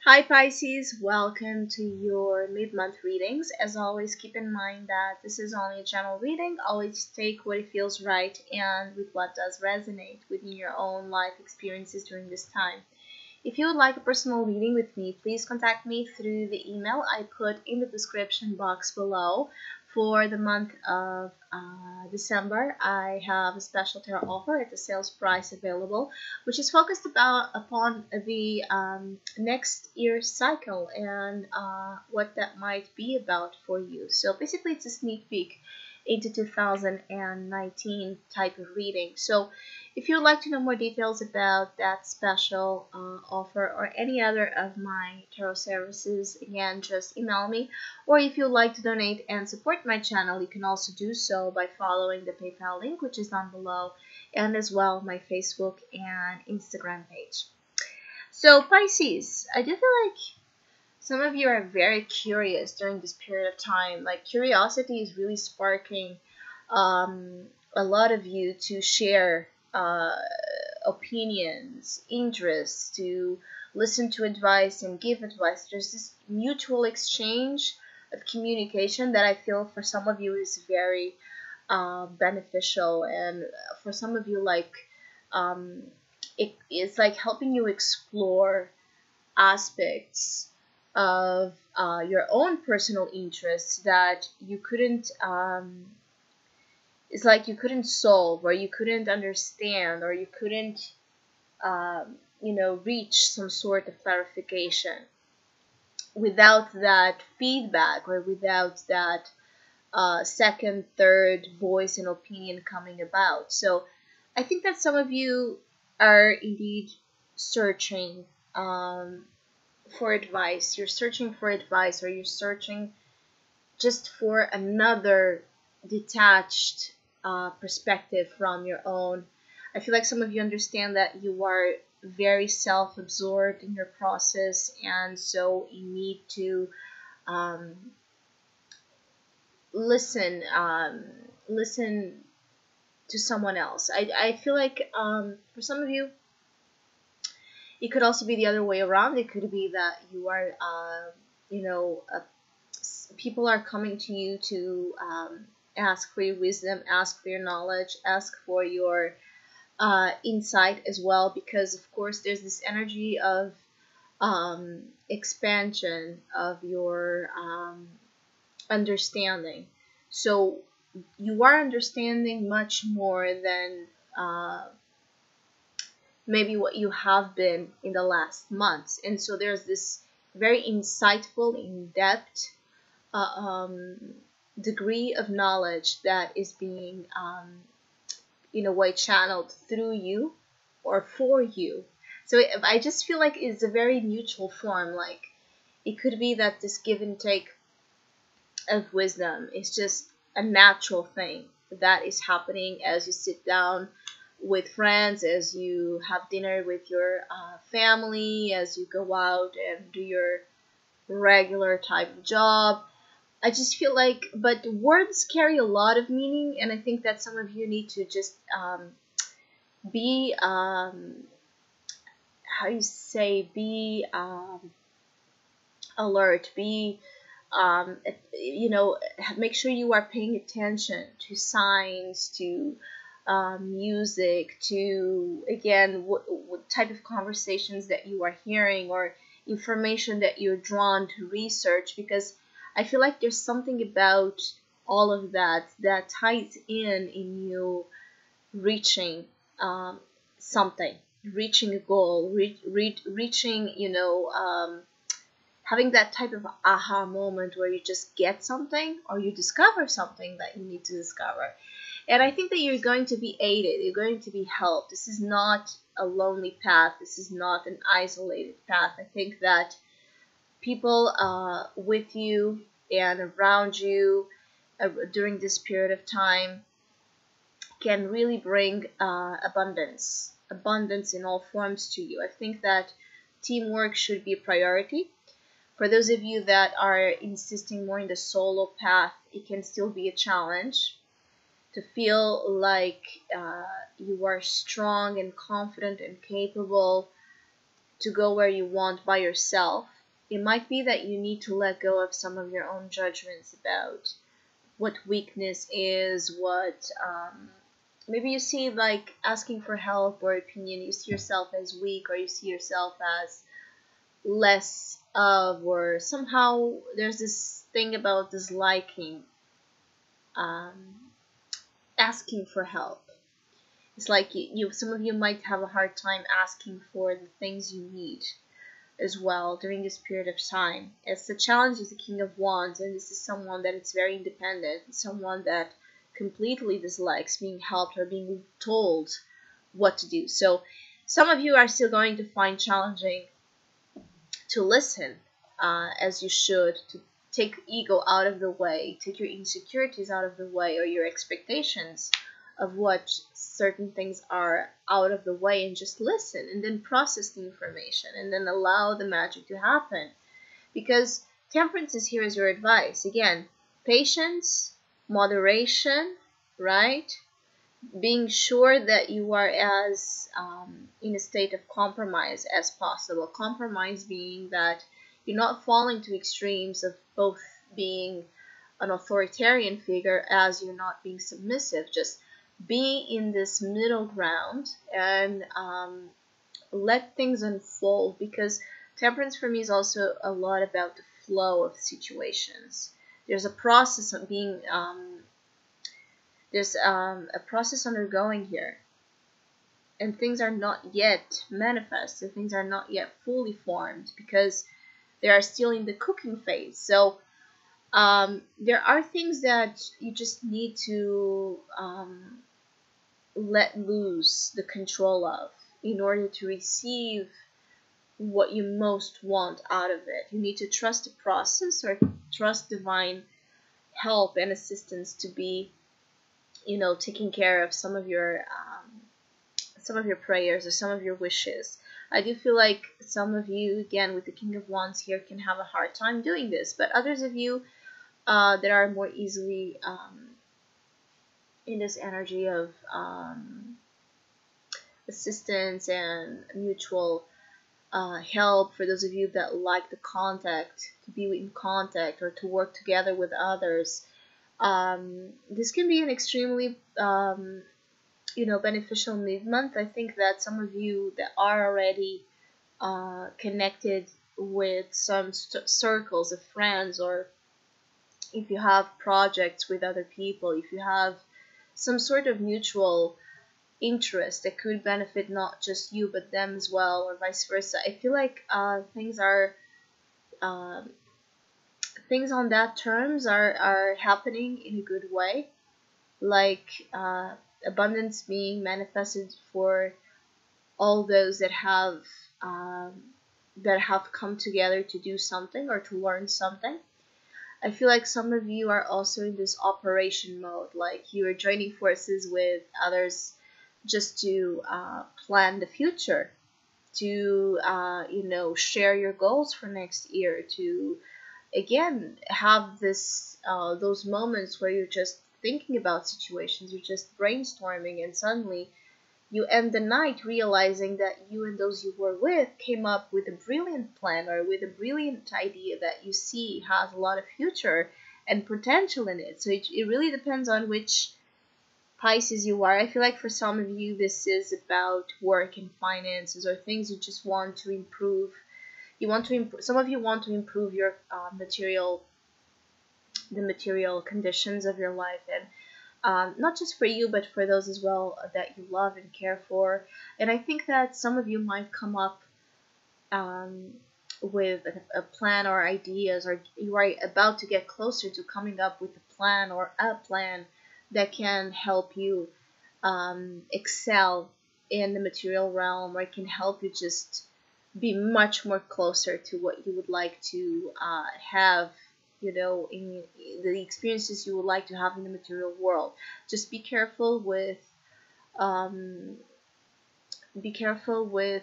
Hi Pisces, welcome to your mid-month readings. As always, keep in mind that this is only a general reading. Always take what it feels right and with what does resonate within your own life experiences during this time. If you would like a personal reading with me, please contact me through the email I put in the description box below. For the month of December, I have a special tarot offer at the sales price available, which is focused upon the next year's cycle and what that might be about for you. So basically, it's a sneak peek into 2019 type of reading. So if you would like to know more details about that special offer or any other of my tarot services, again, just email me. Or if you'd like to donate and support my channel, you can also do so by following the PayPal link, which is down below, and as well my Facebook and Instagram page. So Pisces, I do feel like some of you are very curious during this period of time. Like, curiosity is really sparking a lot of you to share opinions, interests, to listen to advice and give advice. There's this mutual exchange of communication that I feel for some of you is very beneficial, and for some of you, like it's like helping you explore aspects of your own personal interests that you couldn't it's like you couldn't solve, or you couldn't understand, or you couldn't reach some sort of clarification without that feedback, or without that second, third voice and opinion coming about. So I think that some of you are indeed searching for advice. You're searching for advice, or you're searching just for another detached perspective from your own. I feel like some of you understand that you are very self-absorbed in your process, and so you need to listen to someone else. I feel like for some of you, it could also be the other way around. It could be that you are people are coming to you to ask for your wisdom, ask for your knowledge, ask for your insight as well, because of course there's this energy of expansion of your understanding. So you are understanding much more than maybe what you have been in the last months, and so there's this very insightful, in-depth degree of knowledge that is being in a way channeled through you or for you. So I just feel like it's a very mutual form. Like, it could be that this give and take of wisdom is just a natural thing that is happening as you sit down with friends, as you have dinner with your family, as you go out and do your regular type of job. I just feel like, but words carry a lot of meaning, and I think that some of you need to just be be alert, be make sure you are paying attention to signs, to music, to, again, what type of conversations that you are hearing, or information that you're drawn to research, because I feel like there's something about all of that that ties in you reaching something, reaching a goal, reaching, having that type of aha moment where you just get something, or you discover something that you need to discover. And I think that you're going to be aided, you're going to be helped. This is not a lonely path, this is not an isolated path. I think that people with you and around you during this period of time can really bring abundance in all forms to you. I think that teamwork should be a priority. For those of you that are insisting more in the solo path, it can still be a challenge to feel like you are strong and confident and capable to go where you want by yourself. It might be that you need to let go of some of your own judgments about what weakness is, what maybe you see like asking for help or opinion, you see yourself as weak, or you see yourself as less of, or somehow there's this thing about disliking um, asking for help. It's like some of you might have a hard time asking for the things you need as well during this period of time. As the challenge is the King of Wands, and this is someone that is very independent, someone that completely dislikes being helped or being told what to do. So some of you are still going to find challenging to listen as you should, to take ego out of the way, take your insecurities out of the way, or your expectations of what certain things are out of the way, and just listen and then process the information and then allow the magic to happen. Because temperance is here as your advice. Again, patience, moderation, right? Being sure that you are as in a state of compromise as possible. Compromise being that you're not falling to extremes of both being an authoritarian figure as you're not being submissive. Just be in this middle ground and let things unfold, because temperance for me is also a lot about the flow of situations. There's a process of being there's a process undergoing here, and things are not yet manifested, things are not yet fully formed, because they are still in the cooking phase. So there are things that you just need to let loose the control of in order to receive what you most want out of it. You need to trust the process, or trust divine help and assistance to be, taking care of some of your prayers or some of your wishes. I do feel like some of you, again with the King of Wands here, can have a hard time doing this, but others of you that are more easily in this energy of assistance and mutual help. For those of you that like the contact, to be in contact or to work together with others, this can be an extremely beneficial movement. I think that some of you that are already connected with some circles of friends, or if you have projects with other people, if you have some sort of mutual interest that could benefit not just you but them as well, or vice versa, I feel like things on that terms are happening in a good way, like abundance being manifested for all those that have come together to do something or to learn something. I feel like some of you are also in this operation mode, like you are joining forces with others just to plan the future, to share your goals for next year, to again have those moments where you're just thinking about situations, you're just brainstorming, and suddenly you end the night realizing that you and those you were with came up with a brilliant plan, or with a brilliant idea that you see has a lot of future and potential in it. So it really depends on which Pisces you are. I feel like for some of you this is about work and finances, or things you just want to improve. Some of you want to improve your the material conditions of your life, and not just for you, but for those as well that you love and care for. And I think that some of you might come up with a plan or ideas, or you are about to get closer to coming up with a plan or a plan that can help you excel in the material realm, or it can help you just be much more closer to what you would like to have, in the experiences you would like to have in the material world. Just be careful with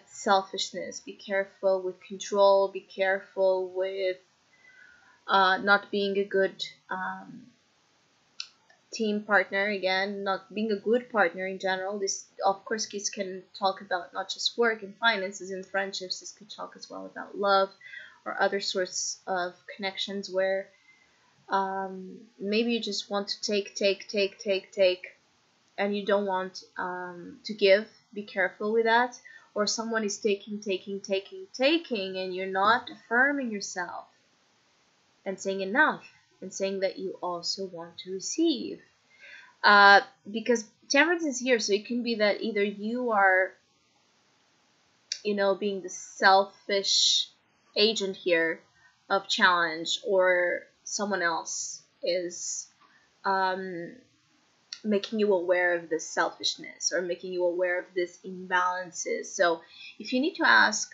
selfishness, be careful with control, be careful with not being a good team partner, again, not being a good partner in general. This, of course, kids can talk about not just work and finances and friendships. This could talk as well about love or other sorts of connections where maybe you just want to take, and you don't want to give. Be careful with that. Or someone is taking, and you're not affirming yourself and saying enough and saying that you also want to receive. Because temperance is here, so it can be that either you are, being the selfish agent here of challenge, or someone else is making you aware of this selfishness or making you aware of this imbalances. So if you need to ask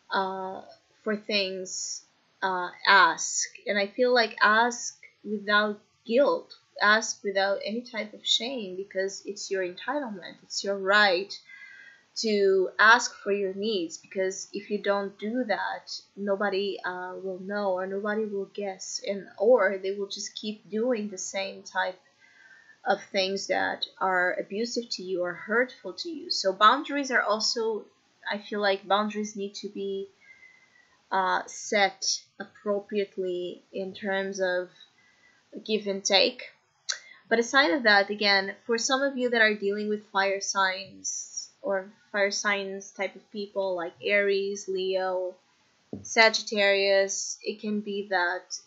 for things, ask. And I feel like ask without guilt, ask without any type of shame, because it's your entitlement, it's your right to ask for your needs. Because if you don't do that, nobody will know, or nobody will guess, or they will just keep doing the same type of things that are abusive to you or hurtful to you. So boundaries are also, I feel like boundaries need to be set appropriately in terms of give and take. But aside of that, again, for some of you that are dealing with fire signs or fire signs type of people like Aries, Leo, Sagittarius, it can be that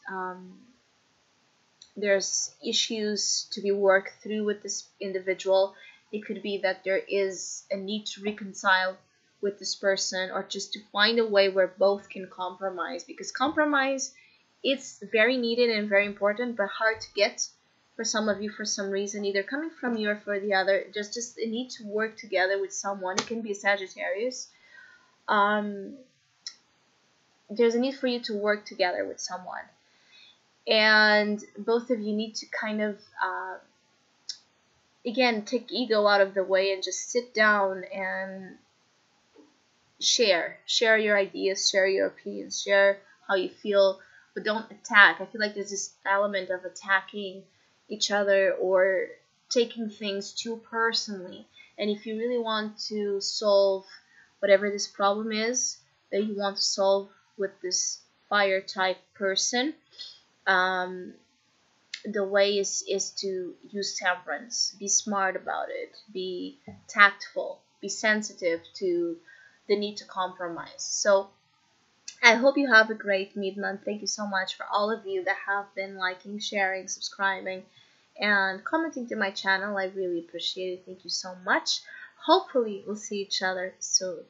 there's issues to be worked through with this individual. It could be that there is a need to reconcile with this person, or just to find a way where both can compromise, because compromise, it's very needed and very important, but hard to get for some of you for some reason, either coming from you or for the other. Just a need to work together with someone. It can be a Sagittarius. There's a need for you to work together with someone, and both of you need to kind of again, take ego out of the way and just sit down and share your ideas, share your opinions, share how you feel, but don't attack. I feel like there's this element of attacking each other or taking things too personally. And if you really want to solve whatever this problem is that you want to solve with this fire type person, the way is to use temperance. Be smart about it. Be tactful. Be sensitive to the need to compromise. So I hope you have a great mid-month. Thank you so much for all of you that have been liking, sharing, subscribing, and commenting to my channel. I really appreciate it. Thank you so much. Hopefully we'll see each other soon.